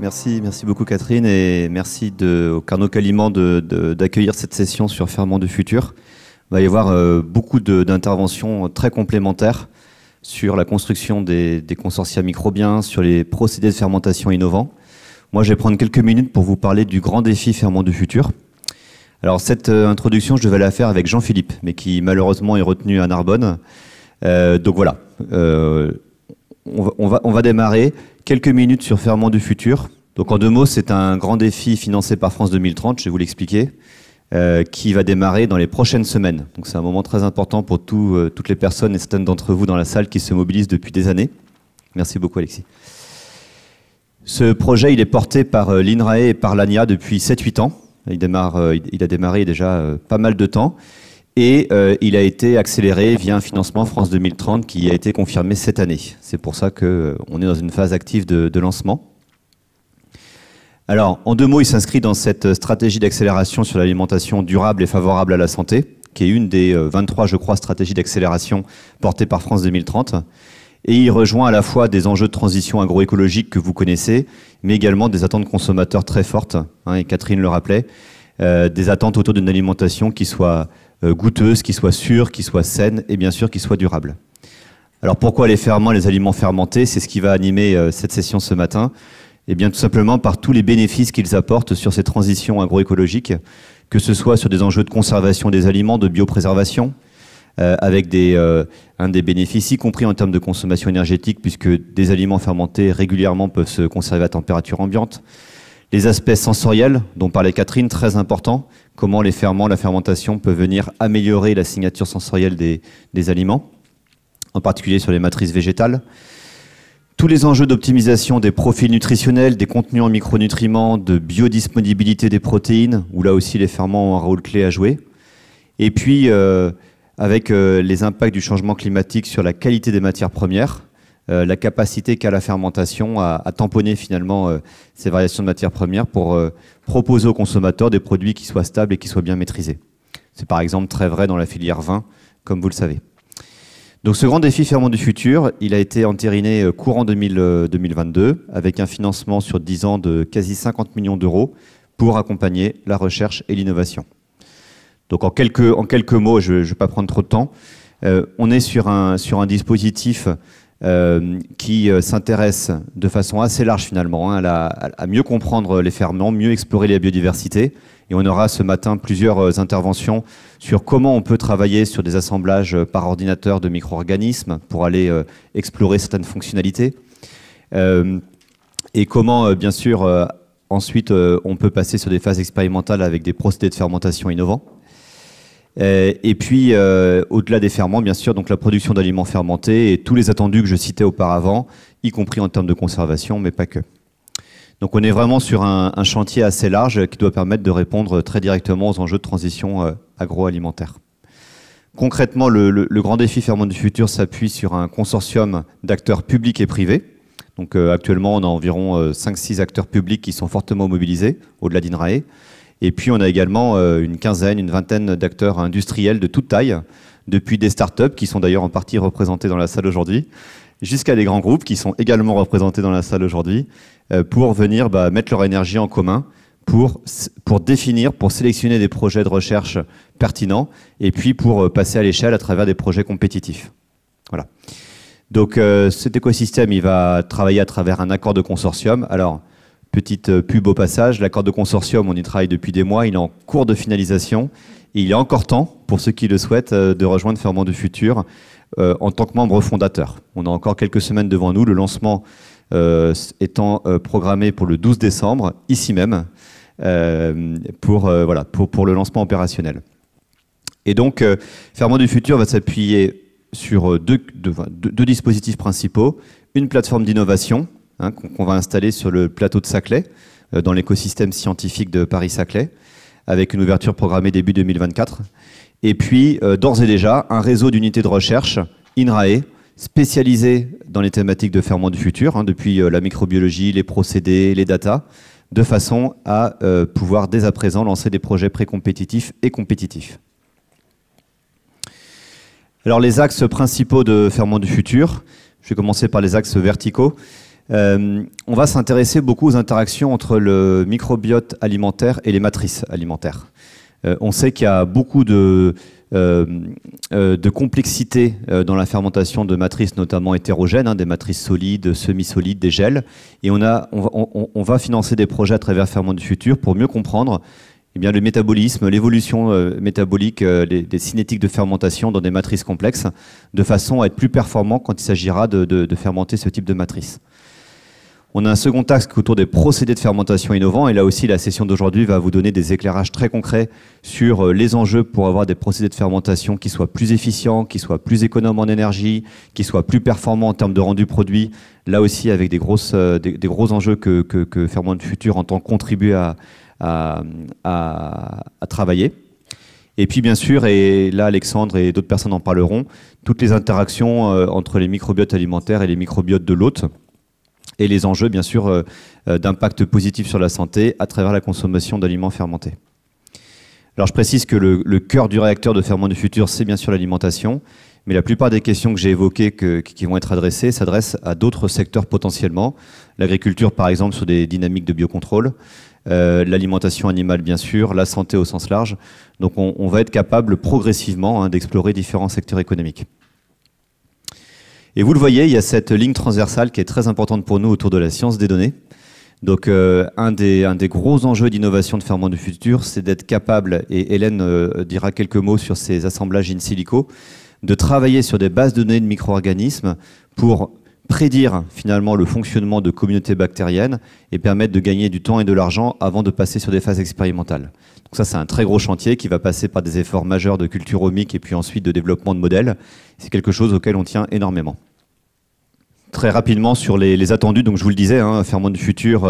Merci beaucoup Catherine et merci au Carnot Caliment d'accueillir cette session sur Ferment du futur. Il va y avoir beaucoup d'interventions très complémentaires sur la construction des consortia microbiens, sur les procédés de fermentation innovants. Moi, je vais prendre quelques minutes pour vous parler du grand défi Ferment du futur. Alors cette introduction, je devais la faire avec Jean-Philippe, mais qui malheureusement est retenu à Narbonne. Donc voilà, on va démarrer. Quelques minutes sur Ferment du futur. Donc en 2 mots, c'est un grand défi financé par France 2030, je vais vous l'expliquer, qui va démarrer dans les prochaines semaines. Donc c'est un moment très important pour toutes les personnes et certaines d'entre vous dans la salle qui se mobilisent depuis des années. Merci beaucoup Alexis. Ce projet, il est porté par l'INRAE et par l'ANIA depuis 7-8 ans. Il a démarré déjà pas mal de temps. Et il a été accéléré via un financement France 2030 qui a été confirmé cette année. C'est pour ça qu'on est dans une phase active de lancement. Alors, en 2 mots, il s'inscrit dans cette stratégie d'accélération sur l'alimentation durable et favorable à la santé, qui est une des 23, je crois, stratégies d'accélération portées par France 2030. Et il rejoint à la fois des enjeux de transition agroécologique que vous connaissez, mais également des attentes consommateurs très fortes, hein, et Catherine le rappelait, des attentes autour d'une alimentation qui soit goûteuse, qui soit sûre, qui soit saine et bien sûr qui soit durable. Alors pourquoi les ferments, les aliments fermentés? C'est ce qui va animer cette session ce matin. Et bien tout simplement par tous les bénéfices qu'ils apportent sur ces transitions agroécologiques, que ce soit sur des enjeux de conservation des aliments, de biopréservation, avec un des bénéfices, y compris en termes de consommation énergétique, puisque des aliments fermentés régulièrement peuvent se conserver à température ambiante. Les aspects sensoriels, dont parlait Catherine, très importants, comment les ferments, la fermentation peut venir améliorer la signature sensorielle des aliments, en particulier sur les matrices végétales. Tous les enjeux d'optimisation des profils nutritionnels, des contenus en micronutriments, de biodisponibilité des protéines, où là aussi les ferments ont un rôle clé à jouer. Et puis, avec les impacts du changement climatique sur la qualité des matières premières, la capacité qu'a la fermentation à tamponner finalement ces variations de matières premières pour proposer aux consommateurs des produits qui soient stables et qui soient bien maîtrisés. C'est par exemple très vrai dans la filière vin, comme vous le savez. Donc ce grand défi Ferment du futur, il a été entériné courant 2022 avec un financement sur 10 ans de quasi 50 millions d'euros pour accompagner la recherche et l'innovation. Donc en quelques mots, je ne vais pas prendre trop de temps, on est sur un dispositif qui s'intéresse de façon assez large finalement à mieux comprendre les ferments, mieux explorer la biodiversité. Et on aura ce matin plusieurs interventions sur comment on peut travailler sur des assemblages par ordinateur de micro-organismes pour aller explorer certaines fonctionnalités. Et comment, bien sûr, ensuite, on peut passer sur des phases expérimentales avec des procédés de fermentation innovants. Et puis, au-delà des ferments, bien sûr, donc la production d'aliments fermentés et tous les attendus que je citais auparavant, y compris en termes de conservation, mais pas que. Donc on est vraiment sur un chantier assez large qui doit permettre de répondre très directement aux enjeux de transition agroalimentaire. Concrètement, le grand défi Ferment du futur s'appuie sur un consortium d'acteurs publics et privés. Donc actuellement, on a environ 5-6 acteurs publics qui sont fortement mobilisés, au-delà d'INRAE. Et puis on a également une vingtaine d'acteurs industriels de toute taille, depuis des startups qui sont d'ailleurs en partie représentés dans la salle aujourd'hui, jusqu'à des grands groupes qui sont également représentés dans la salle aujourd'hui, pour venir mettre leur énergie en commun pour définir, pour sélectionner des projets de recherche pertinents et puis pour passer à l'échelle à travers des projets compétitifs. Voilà. Donc cet écosystème, il va travailler à travers un accord de consortium. Alors, petite pub au passage, l'accord de consortium, on y travaille depuis des mois, il est en cours de finalisation et il est encore temps, pour ceux qui le souhaitent, de rejoindre Ferment du futur en tant que membre fondateur. On a encore quelques semaines devant nous, le lancement étant programmé pour le 12 décembre, ici même, pour le lancement opérationnel. Et donc, Ferment du futur va s'appuyer sur deux dispositifs principaux. Une plateforme d'innovation qu'on va installer sur le plateau de Saclay, dans l'écosystème scientifique de Paris-Saclay, avec une ouverture programmée début 2024. Et puis, d'ores et déjà, un réseau d'unités de recherche, INRAE, spécialisé dans les thématiques de Ferment du futur, depuis la microbiologie, les procédés, les data, de façon à pouvoir dès à présent lancer des projets pré-compétitifs et compétitifs. Alors les axes principaux de Ferment du futur, je vais commencer par les axes verticaux. On va s'intéresser beaucoup aux interactions entre le microbiote alimentaire et les matrices alimentaires. On sait qu'il y a beaucoup de complexité dans la fermentation de matrices, notamment hétérogènes, des matrices solides, semi-solides, des gels. Et on va financer des projets à travers Ferment du Futur pour mieux comprendre le métabolisme, l'évolution métabolique, des cinétiques de fermentation dans des matrices complexes, de façon à être plus performant quand il s'agira de fermenter ce type de matrice. On a un second axe autour des procédés de fermentation innovants, et là aussi la session d'aujourd'hui va vous donner des éclairages très concrets sur les enjeux pour avoir des procédés de fermentation qui soient plus efficients, qui soient plus économes en énergie, qui soient plus performants en termes de rendu produit, là aussi avec des gros enjeux que Ferment du Futur entend contribuer à travailler. Et puis bien sûr, et là Alexandre et d'autres personnes en parleront, toutes les interactions entre les microbiotes alimentaires et les microbiotes de l'hôte, et les enjeux, bien sûr, d'impact positif sur la santé à travers la consommation d'aliments fermentés. Alors, je précise que le cœur du réacteur de Ferment du Futur, c'est bien sûr l'alimentation, mais la plupart des questions que j'ai évoquées qui vont être adressées s'adressent à d'autres secteurs potentiellement. L'agriculture, par exemple, sur des dynamiques de biocontrôle, l'alimentation animale, bien sûr, la santé au sens large. Donc, on va être capable progressivement d'explorer différents secteurs économiques. Et vous le voyez, il y a cette ligne transversale qui est très importante pour nous autour de la science des données. Donc un des gros enjeux d'innovation de Ferment du Futur, c'est d'être capable, et Hélène dira quelques mots sur ces assemblages in silico, de travailler sur des bases de données de micro-organismes pour prédire finalement le fonctionnement de communautés bactériennes et permettre de gagner du temps et de l'argent avant de passer sur des phases expérimentales. Donc ça, c'est un très gros chantier qui va passer par des efforts majeurs de culture omique et puis ensuite de développement de modèles. C'est quelque chose auquel on tient énormément. Très rapidement sur les attendus, donc je vous le disais, Ferment du Futur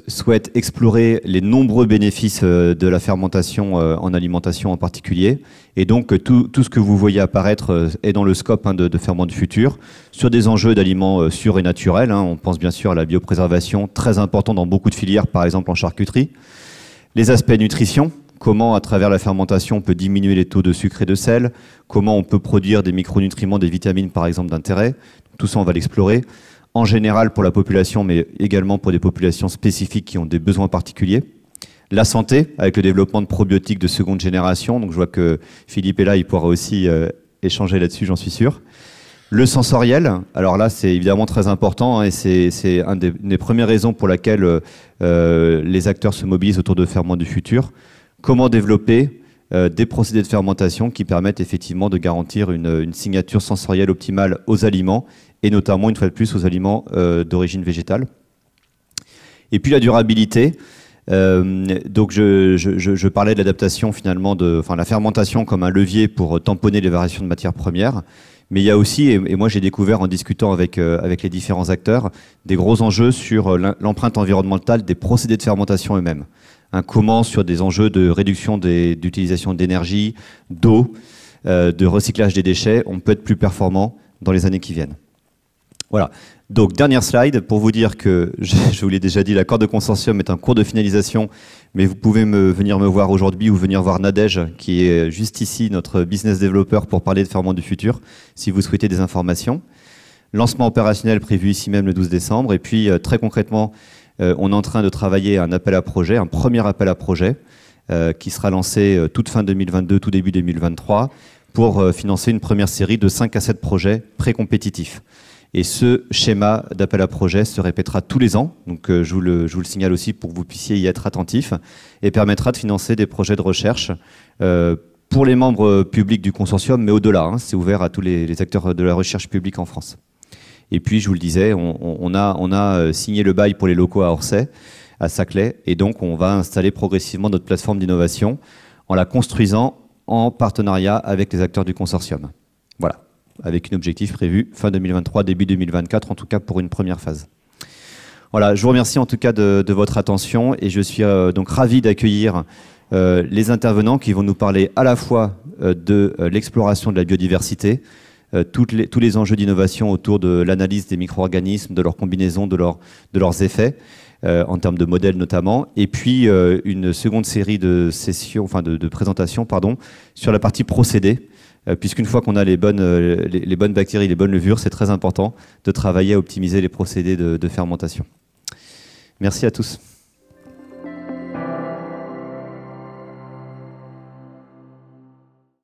souhaite explorer les nombreux bénéfices de la fermentation en alimentation en particulier. Et donc tout ce que vous voyez apparaître est dans le scope de Ferment du Futur, sur des enjeux d'aliments sûrs et naturels. On pense bien sûr à la biopréservation, très important dans beaucoup de filières, par exemple en charcuterie. Les aspects nutrition, comment à travers la fermentation on peut diminuer les taux de sucre et de sel, comment on peut produire des micronutriments, des vitamines par exemple d'intérêt. Tout ça on va l'explorer. En général pour la population, mais également pour des populations spécifiques qui ont des besoins particuliers. La santé, avec le développement de probiotiques de seconde génération. Donc je vois que Philippe est là, il pourra aussi échanger là-dessus, j'en suis sûr. Le sensoriel, alors là c'est évidemment très important et c'est une des premières raisons pour laquelle les acteurs se mobilisent autour de Ferment du Futur. Comment développer des procédés de fermentation qui permettent effectivement de garantir une signature sensorielle optimale aux aliments et notamment, une fois de plus, aux aliments d'origine végétale. Et puis la durabilité. Donc je parlais de l'adaptation finalement, la fermentation comme un levier pour tamponner les variations de matières premières. Mais il y a aussi, et moi j'ai découvert en discutant avec les différents acteurs, des gros enjeux sur l'empreinte environnementale des procédés de fermentation eux-mêmes. Comment sur des enjeux de réduction d'utilisation d'énergie, d'eau, de recyclage des déchets, on peut être plus performant dans les années qui viennent. Voilà. Donc, dernière slide pour vous dire que, je vous l'ai déjà dit, l'accord de consortium est en cours de finalisation, mais vous pouvez venir me voir aujourd'hui ou venir voir Nadège, qui est juste ici, notre business developer, pour parler de Ferment du Futur, si vous souhaitez des informations. Lancement opérationnel prévu ici même le 12 décembre. Et puis, très concrètement, on est en train de travailler un appel à projet, un premier appel à projet, qui sera lancé toute fin 2022, tout début 2023, pour financer une première série de 5 à 7 projets pré-compétitifs. Et ce schéma d'appel à projet se répétera tous les ans, donc je vous le signale aussi pour que vous puissiez y être attentifs, et permettra de financer des projets de recherche pour les membres publics du consortium, mais au-delà, c'est ouvert à tous les acteurs de la recherche publique en France. Et puis, je vous le disais, on a signé le bail pour les locaux à Orsay, à Saclay, et donc on va installer progressivement notre plateforme d'innovation en la construisant en partenariat avec les acteurs du consortium. Voilà. Avec un objectif prévu fin 2023, début 2024, en tout cas pour une première phase. Voilà, je vous remercie en tout cas de votre attention et je suis donc ravi d'accueillir les intervenants qui vont nous parler à la fois de l'exploration de la biodiversité, tous les enjeux d'innovation autour de l'analyse des micro-organismes, de leurs combinaisons, de leurs effets, en termes de modèles notamment, et puis une seconde série de sessions, de présentations, pardon, sur la partie procédés, puisqu'une fois qu'on a les bonnes bactéries, les bonnes levures, c'est très important de travailler à optimiser les procédés de fermentation. Merci à tous.